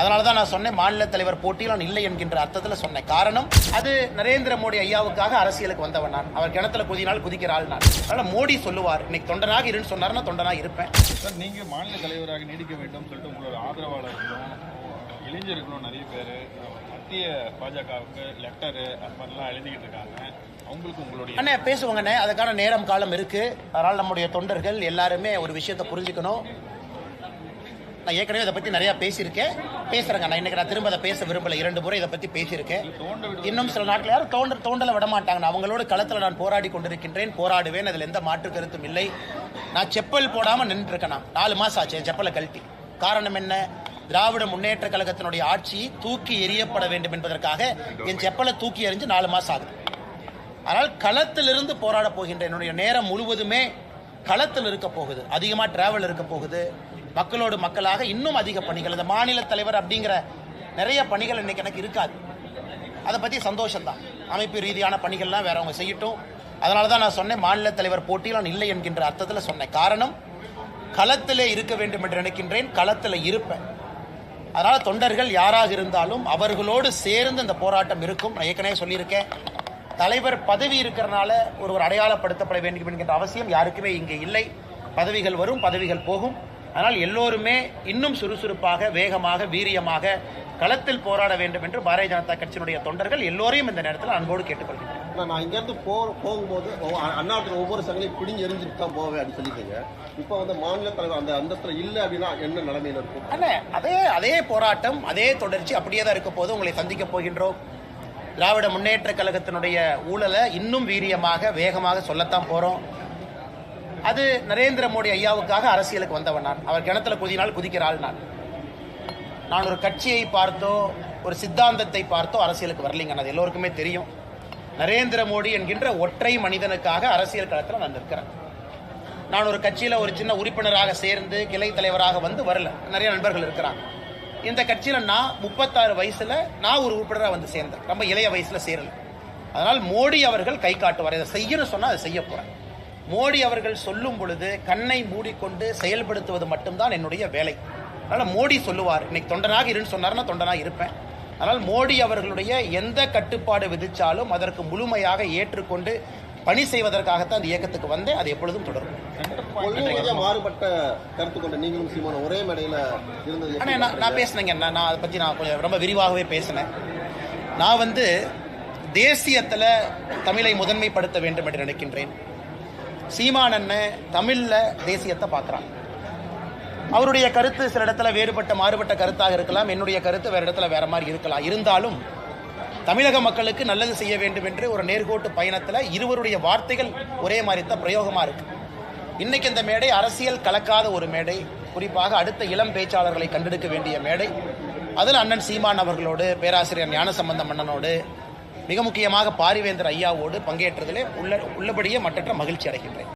அதனால தான் நான் சொன்னேன், மாநில தலைவர் போட்டியில் நான் இல்லை என்கின்ற அர்த்தத்தில் சொன்னேன். காரணம், அது நரேந்திர மோடி ஐயாவுக்காக அரசியலுக்கு வந்தவன் நான். அவர் கிணத்துல குதினால் குதிக்கிற ஆள் நான். அதனால மோடி சொல்லுவார், இன்னைக்கு தொண்டனாக இருன்னு சொன்னார்னா தொண்டனாக இருப்பேன். சார், நீங்க மாநில தலைவராக நீடிக்க வேண்டும் சொல்லிட்டு உங்களோட ஆதரவாளர்களும் இளைஞர்களும் நிறைய பேர் மத்திய பாஜகவுக்கு லெட்டரு அது மாதிரிலாம் எழுதிக்கிட்டு இருக்காங்க. அவங்களுக்கு உங்களுடைய அண்ணே பேசுவாங்கண்ணே, அதுக்கான நேரம் காலம் இருக்கு. அதனால் நம்முடைய தொண்டர்கள் எல்லாருமே ஒரு விஷயத்தை புரிஞ்சுக்கணும். நான் ஏற்கனவே இதை பற்றி நிறையா பேசியிருக்கேன், பேசுகிறேங்க. நான் இன்னைக்கு நான் திரும்ப அதை பேச விரும்பலை. 2 முறை இதை பற்றி பேசியிருக்கேன். இன்னும் சில நாட்டில் யாரும் தோண்டலை விட மாட்டாங்க. அவங்களோட களத்தில் நான் போராடி கொண்டிருக்கின்றேன், போராடுவேன். அதில் எந்த மாற்று கருத்தும் இல்லை. நான் செப்பல் போடாமல் நின்றுருக்கேன். நான் 4 மாதம் ஆச்சு என் செப்பலை கழட்டி. காரணம் என்ன? திராவிட முன்னேற்ற கழகத்தினுடைய ஆட்சி தூக்கி எறியப்பட வேண்டும் என்பதற்காக என் செப்பலை தூக்கி எறிஞ்சு 4 மாதம் ஆகுது. ஆனால் களத்திலிருந்து போராட போகின்ற என்னுடைய நேரம் முழுவதுமே களத்தில் இருக்க போகுது. அதிகமாக டிராவல் இருக்க போகுது. மக்களோடு மக்களாக இன்னும் அதிக பணிகள், இந்த மாநில தலைவர் அப்படிங்கிற நிறைய பணிகள் இன்னைக்கு எனக்கு இருக்காது. அதை பற்றி சந்தோஷம்தான். அமைப்பு ரீதியான பணிகள்லாம் வேற அவங்க செய்யட்டும். அதனால தான் நான் சொன்னேன், மாநில தலைவர் போட்டியில் நான் இல்லை என்கின்ற அர்த்தத்தில் சொன்னேன். காரணம், களத்திலே இருக்க வேண்டும் என்று நினைக்கின்றேன், களத்தில் இருப்பேன். அதனால தொண்டர்கள் யாராக இருந்தாலும் அவர்களோடு சேர்ந்து இந்த போராட்டம் இருக்கும். நான் ஏற்கனவே சொல்லியிருக்கேன், தலைவர் பதவி இருக்கிறனால ஒருவர் அடையாளப்படுத்தப்பட வேண்டும் என்கின்ற அவசியம் யாருக்குமே இங்கே இல்லை. பதவிகள் வரும், பதவிகள் போகும். ஆனால் எல்லோருமே இன்னும் சுறுசுறுப்பாக, வேகமாக, வீரியமாக களத்தில் போராட வேண்டும் என்று பாரதிய ஜனதா கட்சியினுடைய தொண்டர்கள் எல்லோரையும் இந்த நேரத்தில் அன்போடு கேட்டுக்கொள்கிறேன். நான் இங்கேருந்து போகும்போது அண்ணாத்துக்கு ஒவ்வொரு சங்களையும் பிடிங்கி எரிஞ்சுட்டு தான் போவேன் அப்படின்னு சொல்லிட்டீங்க. இப்போ வந்து மாநில தலைவர் அந்த அந்தஸ்துல இல்லை அப்படின்னா என்ன நிலைமையில இருக்கும்? அண்ணே, அதே போராட்டம், அதே தொடர்ச்சி அப்படியே தான் இருக்க போது. உங்களை சந்திக்க போகின்றோம். திராவிட முன்னேற்ற கழகத்தினுடைய ஊழலை இன்னும் வீரியமாக, வேகமாக சொல்லத்தான் போறோம். அது நரேந்திர மோடி ஐயாவுக்காக அரசியலுக்கு வந்தவன் நான். அவர் கிணத்துல குதினால் குதிக்கிற ஆள் நான். நான் ஒரு கட்சியை பார்த்தோ, ஒரு சித்தாந்தத்தை பார்த்தோ அரசியலுக்கு வரலைங்க. அது எல்லோருக்குமே தெரியும். நரேந்திர மோடி என்கின்ற ஒற்றை மனிதனுக்காக அரசியல் களத்தில் நான் நிற்கிறேன். நான் ஒரு கட்சியில் ஒரு சின்ன உறுப்பினராக சேர்ந்து கிளை தலைவராக வந்து வரல. நிறைய நண்பர்கள் இருக்கிறாங்க. இந்த கட்சியில் நான் 36 வயசுல நான் ஒரு உறுப்பினராக வந்து சேர்ந்தேன். ரொம்ப இளைய வயசுல சேரல. அதனால் மோடி அவர்கள் கை காட்டுவார். இதை செய்யணும்னு சொன்னால் அதை செய்ய போறேன். மோடி அவர்கள் சொல்லும் பொழுது கண்ணை மூடிக்கொண்டு செயல்படுத்துவது மட்டும்தான் என்னுடைய வேலை. அதனால் மோடி சொல்லுவார், இன்னைக்கு தொண்டனாக இருன்னு சொன்னார்னா தொண்டனாக இருப்பேன். அதனால் மோடி அவர்களுடைய எந்த கட்டுப்பாடு விதிச்சாலும் அதற்கு முழுமையாக ஏற்றுக்கொண்டு பணி செய்வதற்காகத்தான் அந்த இயக்கத்துக்கு வந்தேன். அது எப்பொழுதும் தொடரும். மாறுபட்ட கருத்து கொண்ட நீங்களும் சீமானும் ஒரே மேடையில் இருந்தது. நான் பேசினேங்க. நான் அதை பற்றி நான் கொஞ்சம் ரொம்ப விரிவாகவே பேசினேன். நான் வந்து தேசியத்தில் தமிழை முதன்மைப்படுத்த வேண்டும் என்று நினைக்கின்றேன். சீமான் அண்ணன் தமிழ்ல தேசியத்தை பார்க்குறான். அவருடைய கருத்து சில இடத்துல வேறுபட்ட மாறுபட்ட கருத்தாக இருக்கலாம். என்னுடைய கருத்து வேறு இடத்துல வேற மாதிரி இருக்கலாம். இருந்தாலும் தமிழக மக்களுக்கு நல்லது செய்ய வேண்டும் என்று ஒரு நேர்கோட்டு பயணத்தில் இருவருடைய வார்த்தைகள் ஒரே மாதிரி தான் பிரயோகமாக இருக்கு. இன்னைக்கு இந்த மேடை அரசியல் கலக்காத ஒரு மேடை. குறிப்பாக அடுத்த இளம் பேச்சாளர்களை கண்டெடுக்க வேண்டிய மேடை. அதில் அண்ணன் சீமான் அவர்களோடு, பேராசிரியர் ஞானசம்பந்தம் அண்ணனோடு, மிக முக்கியமாக பாரிவேந்தர் ஐயாவோடு பங்கேற்றதிலே உள்ளபடியே மற்றற்ற மகிழ்ச்சி அடைகின்றேன்.